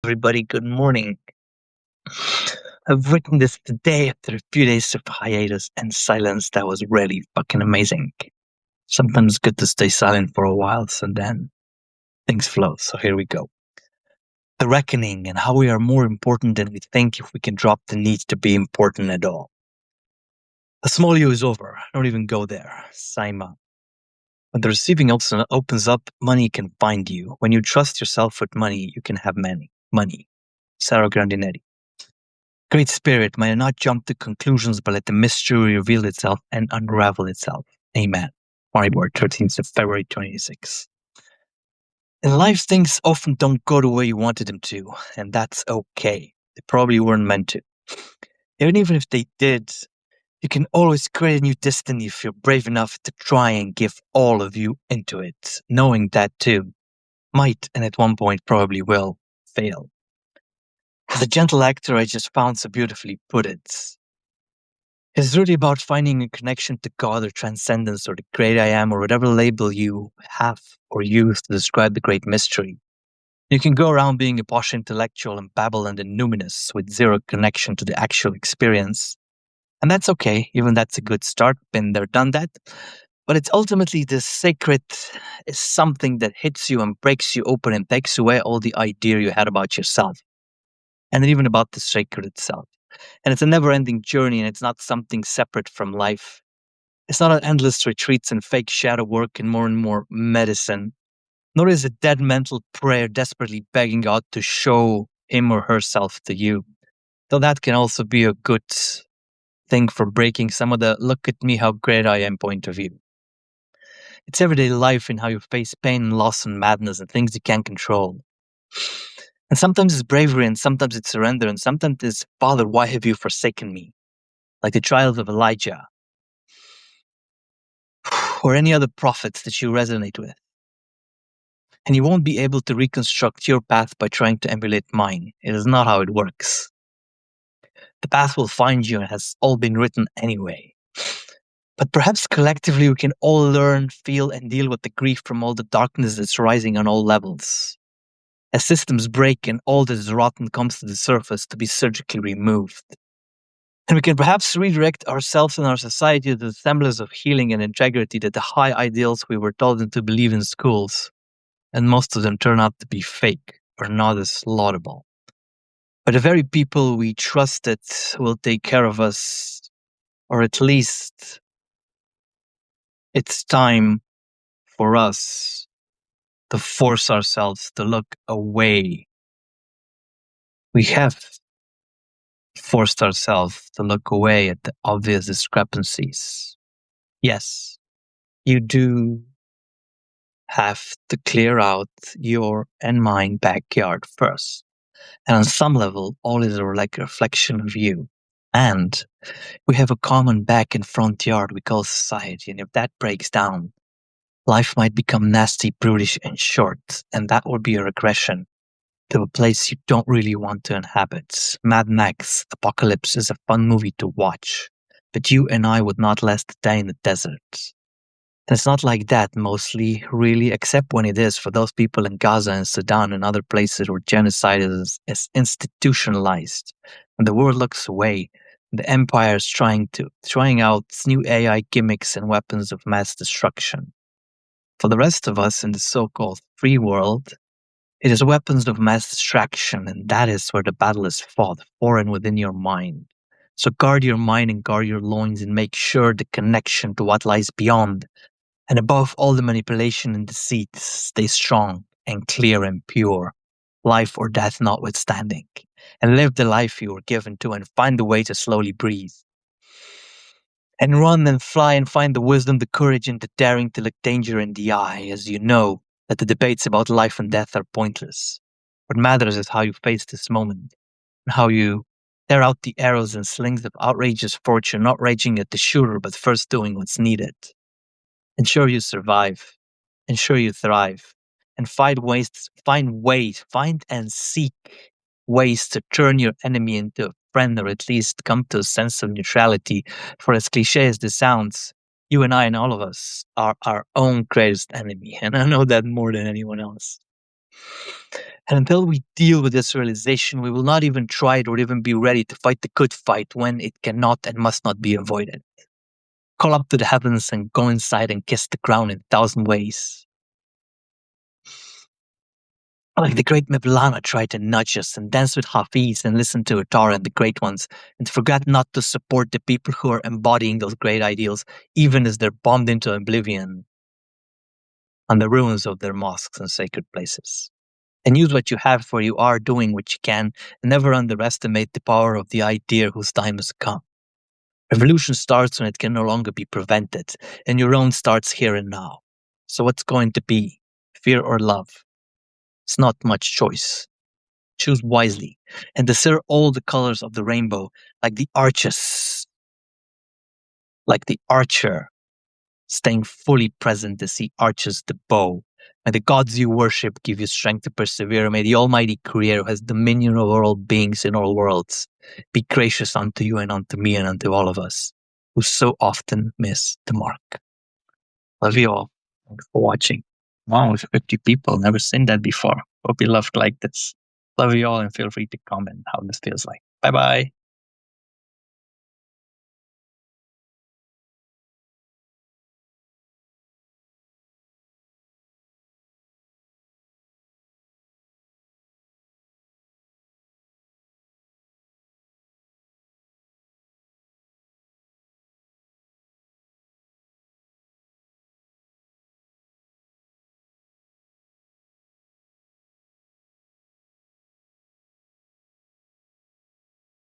Everybody, good morning. I've written this today after a few days of hiatus and silence that was really fucking amazing. Sometimes it's good to stay silent for a while, so then things flow. So here we go. The reckoning and how we are more important than we think if we can drop the need to be important at all. The small you is over. Don't even go there. Saima. When the receiving opens up, money can find you. When you trust yourself with money, you can have many. Money. Sarah Grandinetti. Great Spirit, may I not jump to conclusions, but let the mystery reveal itself and unravel itself. Amen. Maribor, 13th of February 26. In life, things often don't go the way you wanted them to, and that's okay. They probably weren't meant to. Even if they did, you can always create a new destiny if you're brave enough to try and give all of you into it, knowing that too might, and at one point probably will, fail. As a gentle actor, I just found so beautifully put it. It's really about finding a connection to God or transcendence or the great I am or whatever label you have or use to describe the great mystery. You can go around being a posh intellectual and babble and numinous with zero connection to the actual experience. And that's okay, even that's a good start. Been there, done that. But it's ultimately the sacred is something that hits you and breaks you open and takes away all the idea you had about yourself and even about the sacred itself. And it's a never ending journey and it's not something separate from life. It's not an endless retreats and fake shadow work and more medicine, nor is it dead mental prayer desperately begging God to show him or herself to you. Though that can also be a good thing for breaking some of the look at me how great I am point of view. It's everyday life and how you face pain and loss and madness and things you can't control. And sometimes it's bravery and sometimes it's surrender and sometimes it's, Father, why have you forsaken me? Like the trials of Elijah or any other prophets that you resonate with. And you won't be able to reconstruct your path by trying to emulate mine. It is not how it works. The path will find you and has all been written anyway. But perhaps collectively we can all learn, feel, and deal with the grief from all the darkness that's rising on all levels. As systems break and all that is rotten comes to the surface to be surgically removed. And we can perhaps redirect ourselves and our society to the semblance of healing and integrity that the high ideals we were told to believe in schools, and most of them turn out to be fake or not as laudable. But the very people we trusted will take care of us, or at least it's time for us to force ourselves to look away. We have forced ourselves to look away at the obvious discrepancies. Yes, you do have to clear out your and mine backyard first. And on some level, all is like a reflection of you. And we have a common back and front yard we call society. And if that breaks down, life might become nasty, brutish, and short. And that would be a regression to a place you don't really want to inhabit. Mad Max Apocalypse is a fun movie to watch, but you and I would not last a day in the desert. And it's not like that mostly, really, except when it is for those people in Gaza and Sudan and other places where genocide is institutionalized. And the world looks away. The empire is trying out new AI gimmicks and weapons of mass destruction. For the rest of us in the so-called free world, it is weapons of mass distraction, and that is where the battle is fought, for and within your mind. So guard your mind and guard your loins and make sure the connection to what lies beyond and above all the manipulation and deceit, stay strong and clear and pure, life or death notwithstanding, and live the life you were given to and find the way to slowly breathe. And run and fly and find the wisdom, the courage, and the daring to look danger in the eye, as you know that the debates about life and death are pointless. What matters is how you face this moment, and how you tear out the arrows and slings of outrageous fortune, not raging at the shooter, but first doing what's needed. Ensure you survive. Ensure you thrive. And find and seek ways to turn your enemy into a friend or at least come to a sense of neutrality. For as cliche as this sounds, you and I and all of us are our own greatest enemy. And I know that more than anyone else. And until we deal with this realization, we will not even try it or even be ready to fight the good fight when it cannot and must not be avoided. Call up to the heavens and go inside and kiss the ground in 1,000 ways. Like the great Mevlana tried to nudge us and dance with Hafiz and listen to Atara and the great ones, and forget not to support the people who are embodying those great ideals, even as they're bombed into oblivion on the ruins of their mosques and sacred places. And use what you have, for you are doing what you can, and never underestimate the power of the idea whose time has come. Revolution starts when it can no longer be prevented, and your own starts here and now. So what's going to be? Fear or love? It's not much choice. Choose wisely, and discern all the colors of the rainbow, like the arches, like the archer, staying fully present as he arches the bow. May the gods you worship give you strength to persevere. May the Almighty Creator, who has dominion over all beings in all worlds, be gracious unto you and unto me and unto all of us who so often miss the mark. Love you all. Thanks for watching. Wow, with 50 people. Never seen that before. Hope you loved like this. Love you all and feel free to comment how this feels like. Bye bye.